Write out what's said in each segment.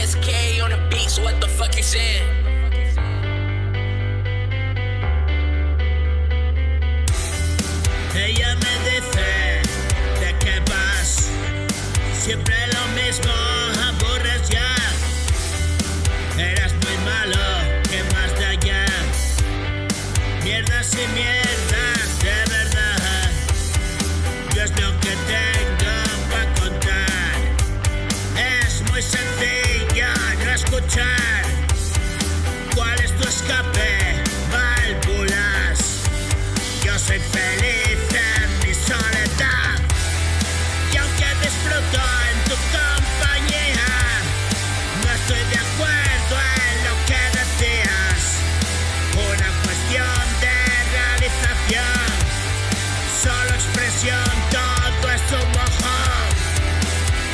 SK on the beats, what the fuck you saying? Ella me dice, ¿de qué vas? Siempre lo mismo, aburres ya. Eras muy malo, ¿qué más da ya? Mierdas y mierdas, de verdad. Yo es lo que tengo para contar. Es muy sencillo no escuchar. ¿Cuál es tu escape? Válvulas. Yo soy feliz en mi soledad. Y aunque disfruto en tu compañía, no estoy de acuerdo en lo que decías. Una cuestión de realización, solo expresión, todo es un mojón.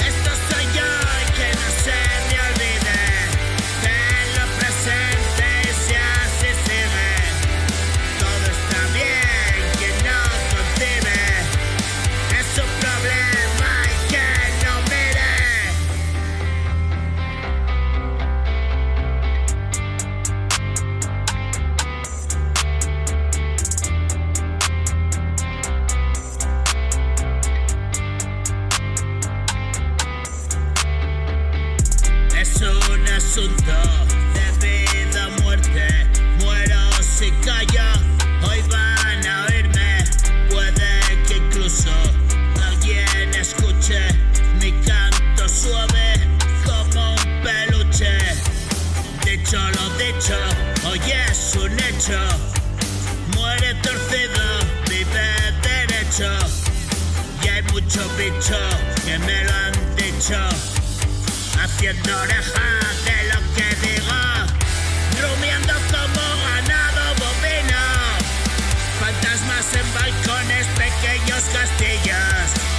Esto soy yo y que no se me olvide. Tenlo presente y si así sigue, todo está bien. Quien no concibe es su problema y que no mire. Es un asunto de vida o muerte. Muero si callo, hoy van a oírme. Puede que incluso alguien escuche mi canto suave como un peluche. Dicho lo dicho, hoy es un hecho. Muere torcido, vive derecho. Y hay mucho bicho que me lo han dicho, haciendo oreja de lo que digo, rumiando como ganado bovino. Fantasmas en balcones, pequeños castillos.